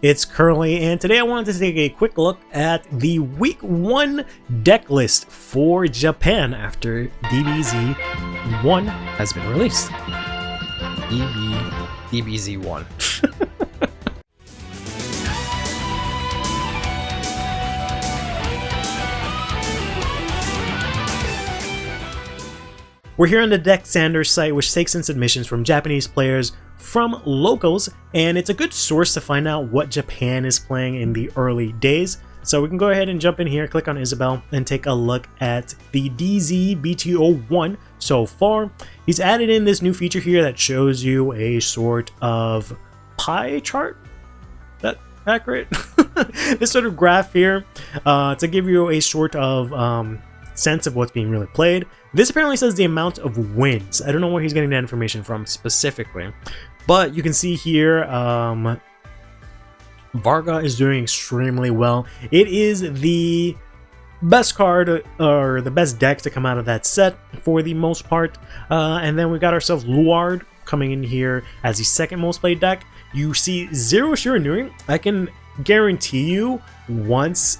It's Curly, and today I wanted to take a quick look at the Week 1 deck list for Japan after DBZ-1 has been released. DBZ-1. We're here on the Deck Sanders site, which takes in submissions from Japanese players from locals, and it's a good source to find out what Japan is playing in the early days. So we can go ahead and jump in here, click on Isabel, and take a look at the DZ-BT01 so far. He's added in this new feature here that shows you a sort of pie chart. Is that accurate? This sort of graph here to give you a sort of sense of what's being really played. This apparently says the amount of wins. I don't know where he's getting that information from specifically, but you can see here Varga is doing extremely well. It is the best card or the best deck to come out of that set for the most part, and then we got ourselves Luard coming in here as the second most played deck. You see Zero Shiranui. I can guarantee you once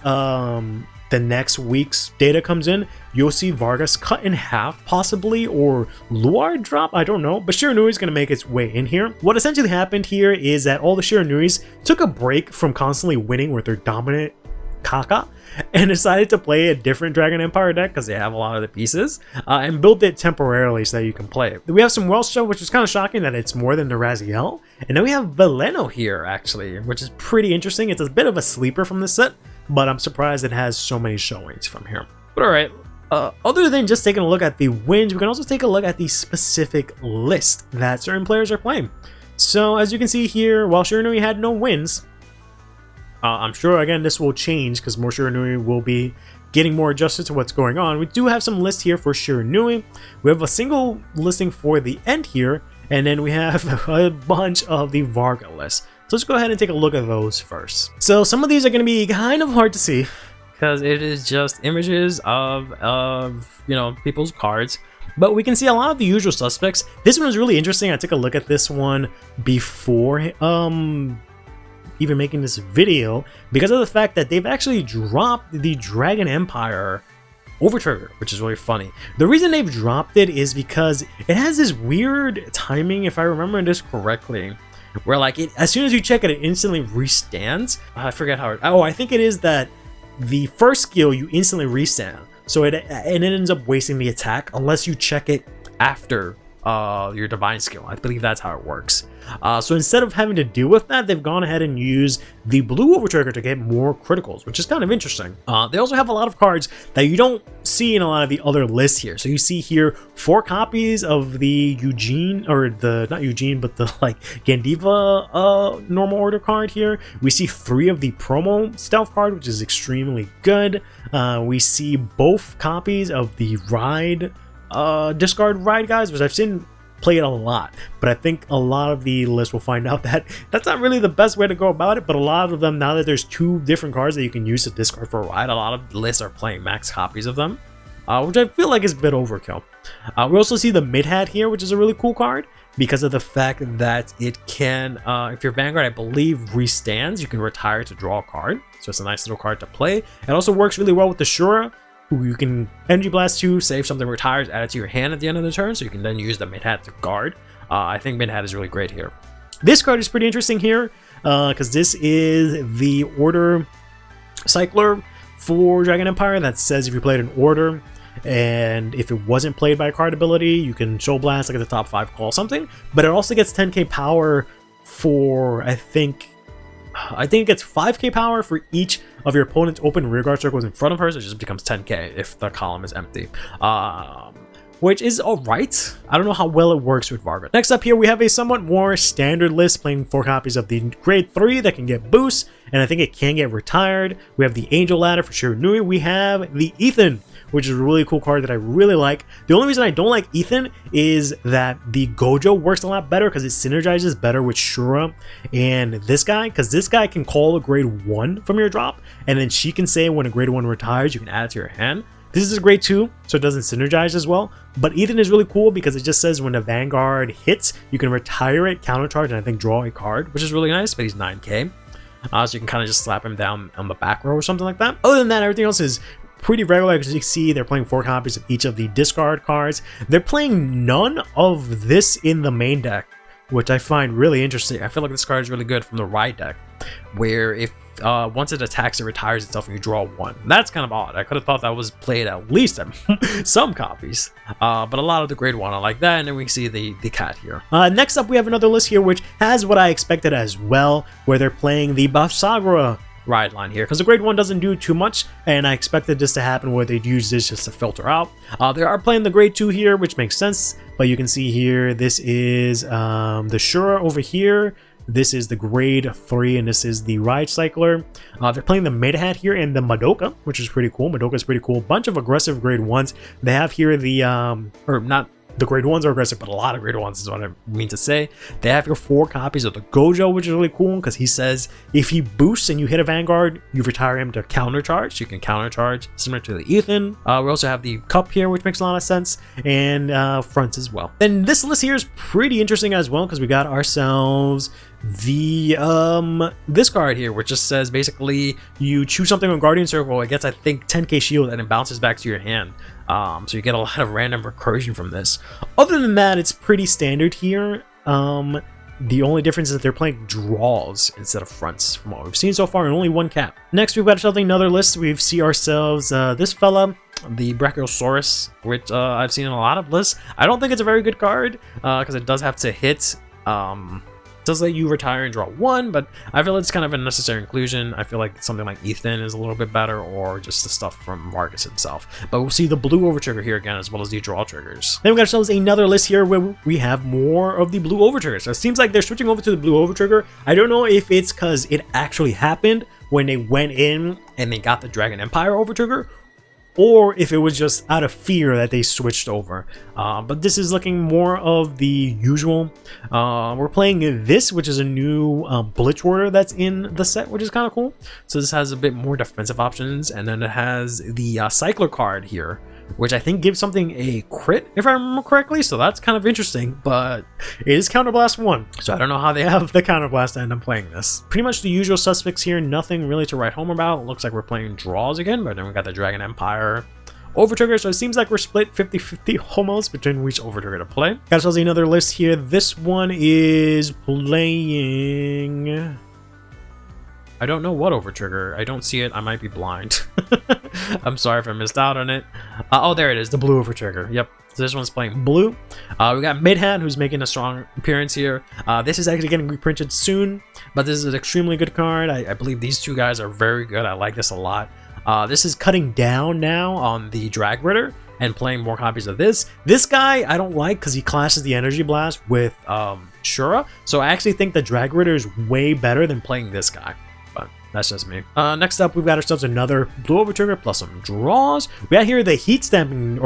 the next week's data comes in, you'll see Vargas cut in half possibly, or Luard drop, I don't know, but Shiranui is going to make its way in here. What essentially happened here is that all the Shiranuis took a break from constantly winning with their dominant Kaka and decided to play a different Dragon Empire deck because they have a lot of the pieces, and built it temporarily so that you can play it. We have some Welsh stuff, which is kind of shocking that it's more than the Raziel, and then we have Veleno here actually, which is pretty interesting. It's a bit of a sleeper from this set, but I'm surprised it has so many showings from here. But alright, other than just taking a look at the wins, we can also take a look at the specific list that certain players are playing. So as you can see here, while Shiranui had no wins, I'm sure again this will change because more Shiranui will be getting more adjusted to what's going on. We do have some lists here for Shiranui. We have a single listing for the end here, and then we have a bunch of the Varga lists. So let's go ahead and take a look at those first. So some of these are going to be kind of hard to see Because it is just images of you know, people's cards. But we can see a lot of the usual suspects. This one was really interesting. I took a look at this one before even making this video because of the fact that they've actually dropped the Dragon Empire Overtrigger, which is really funny. The reason they've dropped it is because it has this weird timing, if I remember this correctly, where like as soon as you check it, it instantly restands. I forget how I think it is that the first skill you instantly restand, so it ends up wasting the attack unless you check it after your divine skill. I believe that's how it works. So instead of having to deal with that, they've gone ahead and used the blue Overtrigger to get more criticals, which is kind of interesting. They also have a lot of cards that you don't see in a lot of the other lists here. So you see here 4 copies of the Eugene, or the not Eugene, but the like Gandiva normal order card here. We see 3 of the promo stealth card, which is extremely good. We see both copies of the ride discard ride guys, which I've seen played a lot, but I think a lot of the lists will find out that that's not really the best way to go about it. But a lot of them, now that there's 2 different cards that you can use to discard for a ride, a lot of lists are playing max copies of them, which I feel like is a bit overkill. We also see the mid hat here, which is a really cool card because of the fact that it can, if your Vanguard, I believe, restands, you can retire to draw a card. So it's a nice little card to play. It also works really well with the Shura, who you can Energy Blast to, say if something retires, add it to your hand at the end of the turn, so you can then use the mid hat to guard. I think mid hat is really great here. This card is pretty interesting here because this is the order cycler for Dragon Empire that says if you played an order and if it wasn't played by a card ability, you can Show Blast, like at the top 5, call something. But it also gets 10k power for, I think it gets 5k power for each of your opponent's open rearguard circles in front of her, so it just becomes 10k if the column is empty. Which is alright. I don't know how well it works with Varga. Next up here, we have a somewhat more standard list playing 4 copies of the grade 3 that can get boosts, and I think it can get retired. We have the Angel Ladder for Shiranui. We have the Ethan, which is a really cool card that I really like. The only reason I don't like Ethan is that the Gojo works a lot better because it synergizes better with Shura and this guy, because this guy can call a grade 1 from your drop, and then she can say when a grade 1 retires, you can add it to your hand. This is a grade 2, so it doesn't synergize as well. But Ethan is really cool because it just says when a Vanguard hits, you can retire it, countercharge, and I think draw a card, which is really nice, but he's 9k. so you can kind of just slap him down on the back row or something like that. Other than that, everything else is pretty regular. As you can see, they're playing 4 copies of each of the discard cards. They're playing none of this in the main deck, which I find really interesting. I feel like this card is really good from the ride deck, where if once it attacks, it retires itself and you draw 1. That's kind of odd. I could have thought that was played at least at some copies, but a lot of the grade 1 are like that. And then we see the cat here. Next up, we have another list here which has what I expected as well, where they're playing the Bafsagra ride line here, because the grade 1 doesn't do too much, and I expected this to happen where they'd use this just to filter out. They are playing the grade 2 here, which makes sense, but you can see here this is the Shura over here, this is the grade 3, and this is the ride cycler. They're playing the Meta Hat here and the Madoka, which is pretty cool. Madoka is pretty cool. Bunch of aggressive grade 1s. They have here the or not the grade 1s are aggressive, but a lot of grade 1s is what I mean to say. They have your 4 copies of the Gojo, which is really cool because he says if he boosts and you hit a Vanguard, you retire him to countercharge. You can countercharge, similar to the Ethan. We also have the Cup here, which makes a lot of sense, and fronts as well. Then this list here is pretty interesting as well, because we got ourselves the this card here, which just says basically you choose something on Guardian Circle, it gets I think 10k shield and it bounces back to your hand. So you get a lot of random recursion from this. Other than that, it's pretty standard here. The only difference is that they're playing draws instead of fronts from what we've seen so far, and only 1 cap. Next, we've got another list. We see ourselves this fella, the Brachiosaurus, which I've seen in a lot of lists. I don't think it's a very good card because it does have to hit. Does let you retire and draw 1, but I feel it's kind of a necessary inclusion. I feel like something like Ethan is a little bit better, or just the stuff from Marcus himself. But we'll see the blue over trigger here again, as well as the draw triggers. Then we got ourselves another list here where we have more of the blue over triggers. So it seems like they're switching over to the blue over trigger. I don't know if it's because it actually happened when they went in and they got the Dragon Empire over trigger, or if it was just out of fear that they switched over. But this is looking more of the usual. We're playing this, which is a new Blitz Warrior that's in the set, which is kind of cool. So this has a bit more defensive options, and then it has the Cycler card here, which I think gives something a crit, if I remember correctly, so that's kind of interesting, but it is Counterblast 1, so I don't know how they have the Counterblast to end up playing this. Pretty much the usual suspects here, nothing really to write home about. Looks like we're playing draws again, but then we got the Dragon Empire over trigger, so it seems like we're split 50-50 almost between which over trigger to play. Got ourselves another list here. This one is playing... I don't know what over trigger. I don't see it. I might be blind. I'm sorry if I missed out on it. Oh, there it is. The blue over trigger. Yep. So this one's playing blue. We got Midhat, who's making a strong appearance here. This is actually getting reprinted soon, but this is an extremely good card. I believe these 2 guys are very good. I like this a lot. This is cutting down now on the Drag Ritter and playing more copies of this. This guy I don't like because he clashes the Energy Blast with Shura. So I actually think the Drag Ritter is way better than playing this guy. That's just me. Next up, we've got ourselves another blue over trigger plus some draws. We got here the heat stamping,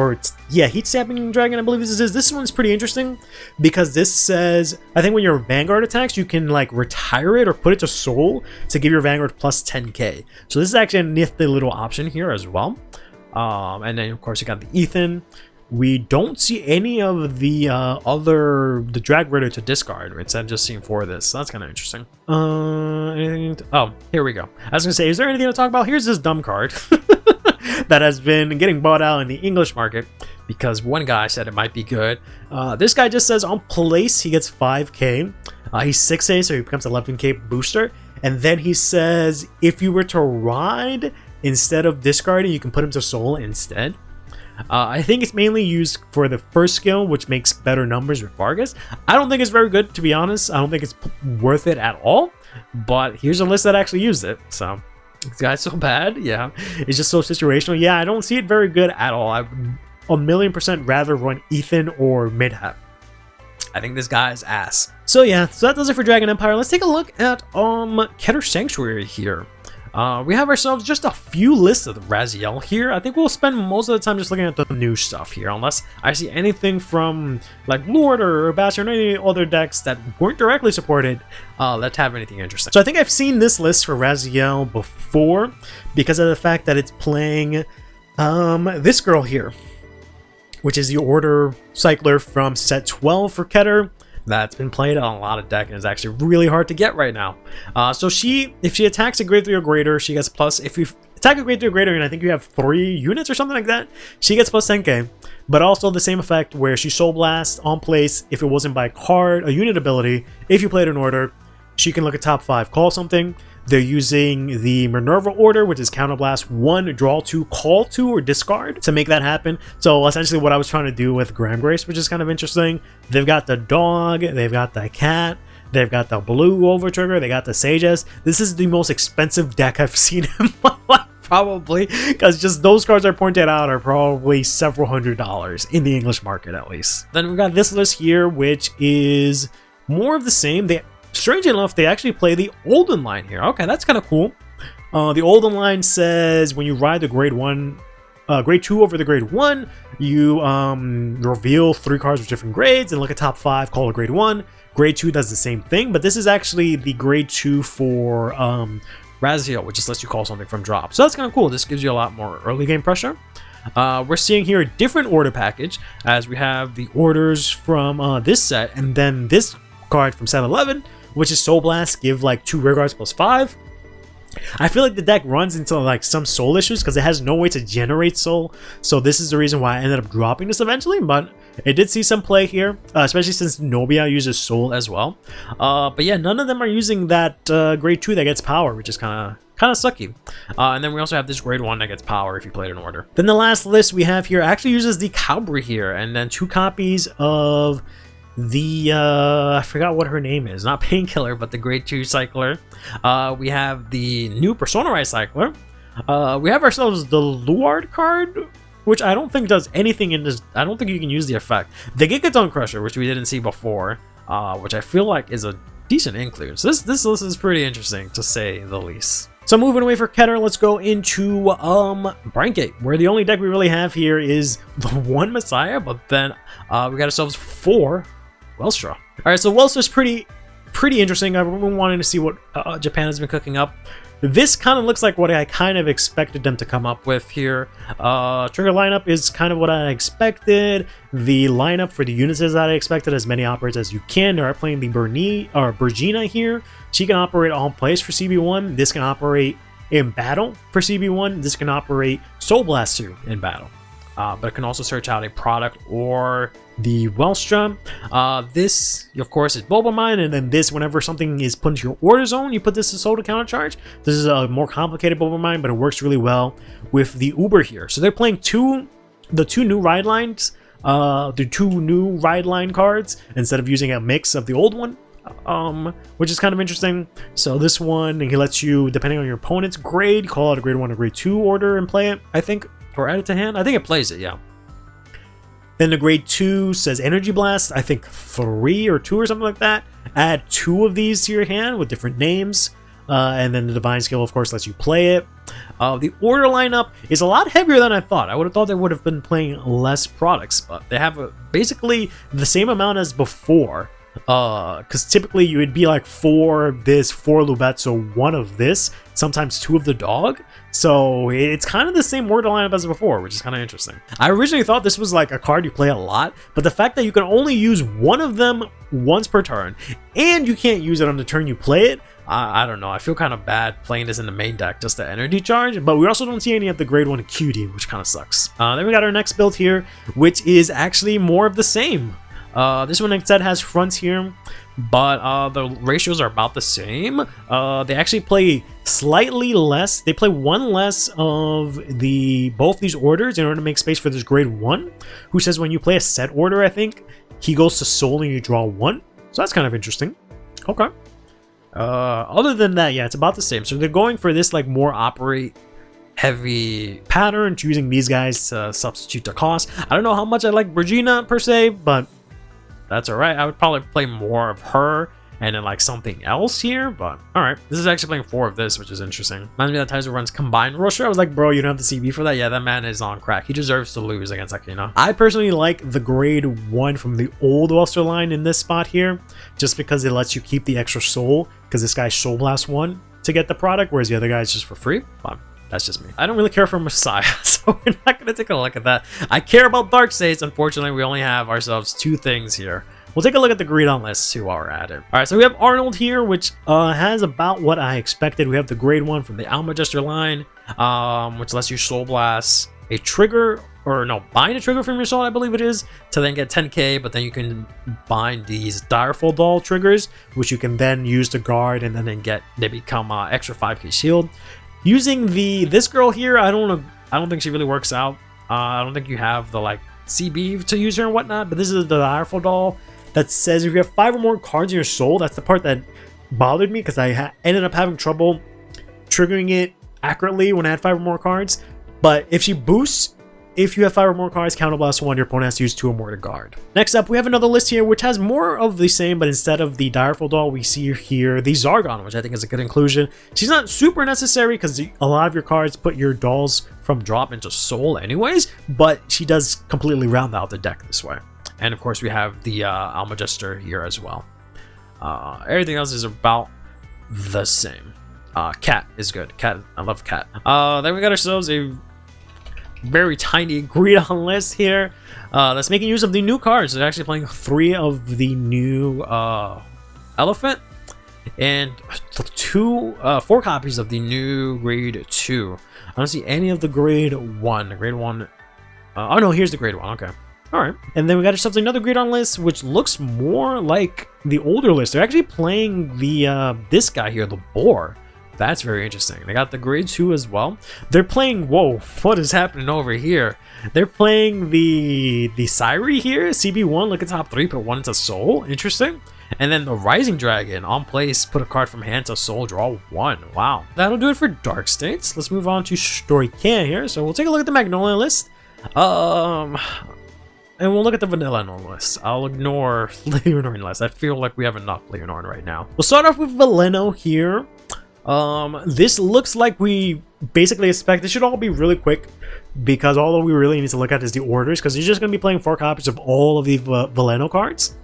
heat stamping dragon, I believe this is. This one's pretty interesting because this says, I think when your Vanguard attacks, you can like retire it or put it to soul to give your Vanguard plus 10k. So this is actually a nifty little option here as well. And then of course you got the Ethan. We don't see any of the the Drag Ritter to discard. Instead of just seeing 4 of this. So that's kind of interesting. Oh, here we go. I was gonna say, is there anything to talk about? Here's this dumb card that has been getting bought out in the English market because one guy said it might be good. This guy just says on place he gets 5k. He's 6A, so he becomes 11k booster. And then he says if you were to ride instead of discarding, you can put him to soul instead. I think it's mainly used for the first skill, which makes better numbers with Vargas. I don't think it's very good, to be honest. I don't think it's worth it at all. But here's a list that actually used it. So, this guy's so bad. Yeah, it's just so situational. Yeah, I don't see it very good at all. I would 1,000,000% rather run Ethan or Midhat. I think this guy's ass. So yeah, so that does it for Dragon Empire. Let's take a look at Keter Sanctuary here. We have ourselves just a few lists of the Raziel here. I think we'll spend most of the time just looking at the new stuff here, unless I see anything from like Lord or Bastion or any other decks that weren't directly supported that have anything interesting. So I think I've seen this list for Raziel before because of the fact that it's playing this girl here, which is the Order Cycler from set 12 for Keter. that's been played on a lot of deck and is actually really hard to get right now. So if she attacks a grade 3 or greater, she gets plus, if you attack a grade 3 or greater and I think you have 3 units or something like that, she gets plus 10k. But also the same effect where she Soul Blast on place if it wasn't by card, a unit ability. If you played an order, she can look at top 5, call something. They're using the Minerva order, which is Counterblast 1, draw 2, call 2, or discard to make that happen. So essentially what I was trying to do with Graham Grace, which is kind of interesting. They've got the dog, they've got the cat, they've got the blue over trigger, they got the Sages. This is the most expensive deck I've seen in my life, probably, because just those cards I pointed out are probably several $100s in the English market at least. Then we've got this list here, which is more of the same. Strangely enough, they actually play the Olden line here. Okay, that's kind of cool. The Olden line says when you ride the grade 2 over the grade 1, you reveal 3 cards with different grades and look at top 5, call a grade 1. Grade 2 does the same thing, but this is actually the grade 2 for Raziel, which just lets you call something from drop. So that's kind of cool. This gives you a lot more early game pressure. We're seeing here a different order package, as we have the orders from this set, and then this card from set 11, which is Soul Blast, give like 2 rear guards plus 5. I feel like the deck runs into like some soul issues because it has no way to generate soul, so this is the reason why I ended up dropping this eventually, but it did see some play here, especially since Nobia uses soul as well. But yeah, none of them are using that grade 2 that gets power, which is kind of sucky. And then we also have this grade 1 that gets power if you played an order. Then the last list we have here actually uses the Cowbray here, and then 2 copies of the I forgot what her name is, not Painkiller, but the grade 2 cycler. We have the new Personalized cycler. We have ourselves the Luard card, which I don't think does anything in this. I don't think you can use the effect. The Gigaton Crusher, which we didn't see before, which I feel like is a decent include. So this list is pretty interesting, to say the least. So moving away for Keter, let's go into Brandt Gate, where the only deck we really have here is the 1 Messiah, but then we got ourselves 4 Welstra. Alright, so Welstra's pretty interesting. I've been wanting to see what Japan has been cooking up. This kind of looks like what I kind of expected them to come up with here. Trigger lineup is kind of what I expected. The lineup for the units is that I expected, as many operators as you can. They are playing the Bergina here. She can operate on place for CB1. This can operate in battle for CB1. This can operate Soul Blast 2 in battle. But it can also search out a product or the Welstra. This, of course, is Bulba Mine, and then this, whenever something is put into your order zone, you put this to Soul to counter charge. This is a more complicated Bulba Mine, but it works really well with the Uber here. So they're playing the two new ride lines, the 2 new ride line cards instead of using a mix of the old one. Which is kind of interesting. So this one, he lets you, depending on your opponent's grade, call out a grade 1 or grade 2 order and play it, I think, or add it to hand. I think it plays it, yeah. Then the grade 2 says Energy Blast, I think 3 or 2 or something like that. Add 2 of these to your hand with different names. And then the Divine Skill, of course, lets you play it. The order lineup is a lot heavier than I thought. I would have thought they would have been playing less products, but they have basically the same amount as before. Because typically you would be like 4 of this, 4 Lubet, so 1 of this, sometimes 2 of the dog. So it's kind of the same order lineup as before, which is kind of interesting. I originally thought this was like a card you play a lot, but the fact that you can only use 1 of them once per turn, and you can't use it on the turn you play it, I don't know. I feel kind of bad playing this in the main deck, just the energy charge, but we also don't see any of the grade 1 cutie, which kind of sucks. Then we got our next build here, which is actually more of the same. This one instead has fronts here, but the ratios are about the same. They actually play slightly less. They play 1 less of both these orders in order to make space for this grade 1, who says when you play a set order, I think, he goes to soul and you draw 1. So that's kind of interesting. Okay. Other than that, yeah, it's about the same. So they're going for this like more operate heavy pattern, choosing these guys to substitute the cost. I don't know how much I like Regina per se, but that's alright. I would probably play more of her and then like something else here, but alright. This is actually playing 4 of this, which is interesting. Reminds me of that Tizer runs combined Rusher. I was like, bro, you don't have the CB for that? Yeah, that man is on crack. He deserves to lose against Akina. I personally like the grade 1 from the old Welster line in this spot here, just because it lets you keep the extra soul, because this guy's Soul Blast 1 to get the product, whereas the other guy's just for free. But that's just me. I don't really care for Messiah, so we're not going to take a look at that. I care about Dark Saints. Unfortunately, we only have ourselves 2 things here. we'll take a look at the greed on list too while we're at it. All right, so we have Arnold here, which has about what I expected. We have the grade 1 from the Almagester line, which lets you Soul Blast a trigger, or no, bind a trigger from your soul, I believe it is, to then get 10k, but then you can bind these Direful Doll triggers, which you can then use to guard, and then they become extra 5k shield. Using this girl here, I don't think she really works out. I don't think you have the like CB to use her and whatnot, but this is the Direful Doll that says if you have 5 or more cards in your soul. That's the part that bothered me, because I ended up having trouble triggering it accurately when I had 5 or more cards. But if she boosts, if you have 5 or more cards, Counterblast 1, your opponent has to use 2 or more to guard. Next up, we have another list here, which has more of the same, but instead of the Direful Doll, we see here the Zargon, which I think is a good inclusion. She's not super necessary, because a lot of your cards put your dolls from drop into soul anyways, but she does completely round out the deck this way. And of course, we have the Almagester here as well. Everything else is about the same. Cat is good. Cat, I love Cat. Then we got ourselves a very tiny greed on list here that's making use of the new cards. They're actually playing 3 of the new Elephant and 4 copies of the new grade 2. I don't see any of the grade 1. Grade 1. Oh no, here's the grade 1. Okay. All right. And then we got ourselves another grade on list, which looks more like the older list. They're actually playing the this guy here, the Boar. That's very interesting. They got the grade 2 as well. They're playing, whoa, what is happening over here? They're playing the Syri here, CB1, look at top 3, put 1 into soul, interesting. And then the Rising Dragon, on place, put a card from hand to soul, draw 1, wow. That'll do it for Dark States. Let's move on to Stoichia here. So we'll take a look at the Magnolia list. And we'll look at the Vanilla list. I'll ignore Leonore list. I feel like we have enough Leonore right now. We'll start off with Veleno here. This looks like we basically expect this should all be really quick, because all we really need to look at is the orders, because you're just going to be playing 4 copies of all of the Veleno cards.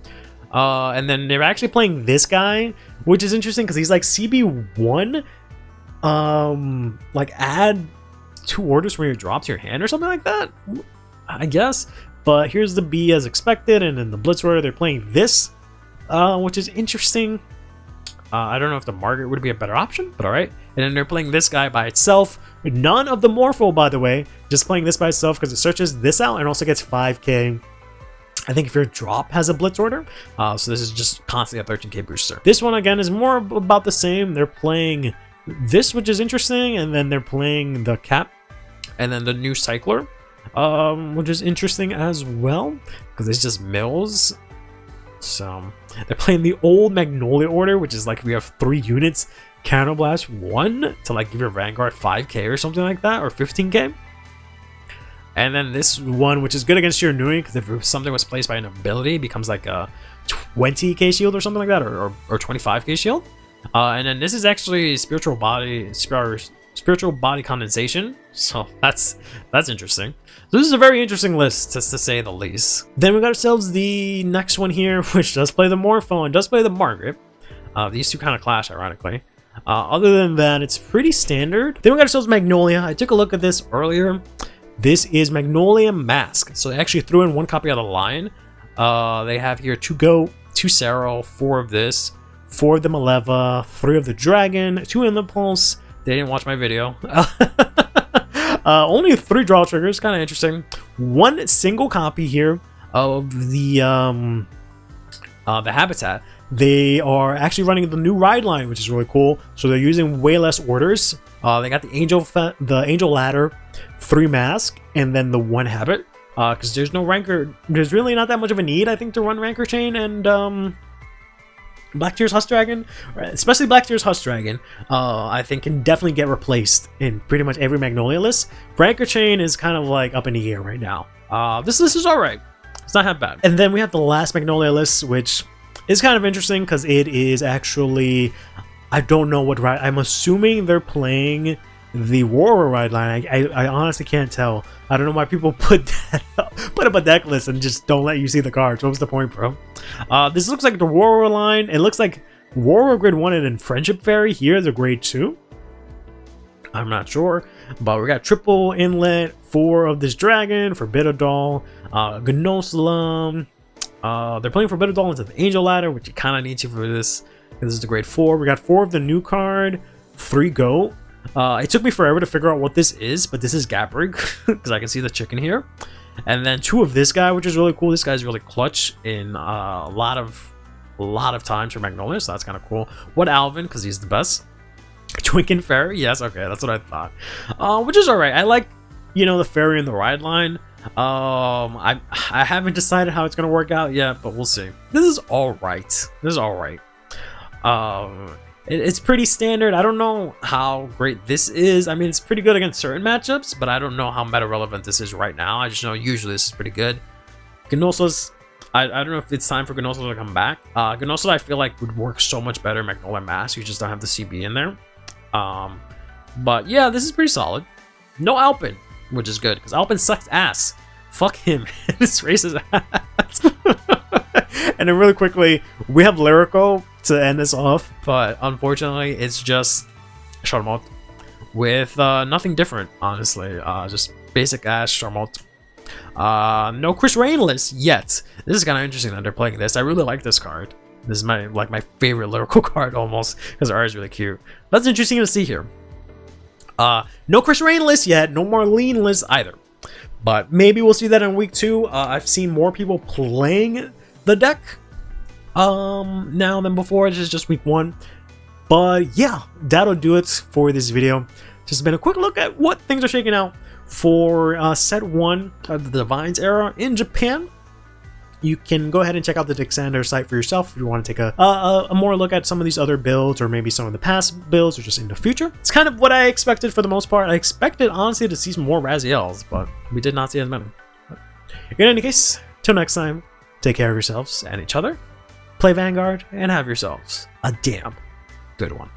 And then they're actually playing this guy, which is interesting because he's like CB1, like add 2 orders from your drop to your hand or something like that, I guess. But here's the B as expected, and in the Blitz order they're playing this, which is interesting. I don't know if the Margaret would be a better option, but alright. And then they're playing this guy by itself. None of the Morpho, by the way. Just playing this by itself because it searches this out and also gets 5k. I think if your drop has a Blitz order. So this is just constantly a 13k booster. This one, again, is more about the same. They're playing this, which is interesting. And then they're playing the Cap. And then the new Cycler, which is interesting as well, because it's just mills. So they're playing the old Magnolia order, which is like we have 3 units, Counterblast 1 to like give your Vanguard 5k or something like that, or 15k. And then this one, which is good against your Nui, because if something was placed by an ability, it becomes like a 20k shield or something like that, or 25k shield. And then this is actually spiritual body condensation. So that's interesting. So this is a very interesting list, just to say the least. Then we got ourselves the next one here, which does play the Morpho and does play the Margaret. These two kind of clash, ironically. Other than that, it's pretty standard. Then we got ourselves Magnolia. I took a look at this earlier. This is Magnolia Mask. So they actually threw in 1 copy of the Lion. They have here 2 Goat, 2 Sarrow, 4 of this, 4 of the Maleva, 3 of the Dragon, 2 Impulse. They didn't watch my video. Only 3 draw triggers, kind of interesting. 1 single copy here of the Habitat. They are actually running the new ride line, which is really cool. So they're using way less orders. They got the Angel Ladder, 3 Mask, and then the 1 Habit. Because there's no Rancor. There's really not that much of a need, I think, to run Rancor Chain and Black Tears Husk Dragon, especially Black Tears Husk Dragon, I think can definitely get replaced in pretty much every Magnolia list. Rancor Chain is kind of like up in the air right now. This list is alright. It's not that bad. And then we have the last Magnolia list, which is kind of interesting because it is actually, I don't know what ride. I'm assuming they're playing the Warrior ride line. I honestly can't tell. I don't know why people put up a deck list and just don't let you see the cards. What was the point, bro? This looks like the Warrior line. It looks like Warrior grade 1 and then Friendship Fairy here is a grade 2. I'm not sure, but we got triple inlet, 4 of this dragon, Forbidden Doll, Gnoslum, They're playing Forbidden Doll into the Angel Ladder, which you kind of need to for this. This is the grade 4. We got 4 of the new card, 3 Goat. It took me forever to figure out what this is, but this is Gaprig, because I can see the chicken here. And then 2 of this guy, which is really cool. This guy's really clutch in a lot of times for Magnolia, so that's kind of cool. What Alvin, because he's the best. Twink and Fairy, yes, okay, that's what I thought. Which is alright. I like, you know, the Fairy and the Ride line. I haven't decided how it's gonna work out yet, but we'll see. This is alright. This is alright. It's pretty standard. I don't know how great this is. I mean, it's pretty good against certain matchups, but I don't know how meta relevant this is right now. I just know usually this is pretty good. Gnosos, I don't know if it's time for Gnosos to come back. Gnosos I feel like would work so much better in Magnolia Mask. You just don't have the CB in there. But yeah, this is pretty solid. No Alpin, which is good because Alpin sucks ass. Fuck him. This racist ass. And then really quickly, we have Lyrical to end this off, but unfortunately, it's just Charmot with nothing different, honestly. Just basic ass Charmot. No Chris Rainless yet. This is kind of interesting that they're playing this. I really like this card. This is my favorite Lyrical card almost because the art is really cute. That's interesting to see here. No Chris Rainless yet. No Marlene-less either. But maybe we'll see that in week 2. I've seen more people playing the deck now than before. This is just week 1. But yeah, that'll do it for this video. Just been a quick look at what things are shaking out for set 1 of the Divines era in Japan. You can go ahead and check out the Dixander site for yourself if you want to take a more look at some of these other builds, or maybe some of the past builds, or just in the future. It's kind of what I expected for the most part. I expected, honestly, to see some more Raziels, but we did not see as many. In any case, till next time, take care of yourselves and each other, play Vanguard, and have yourselves a damn good one.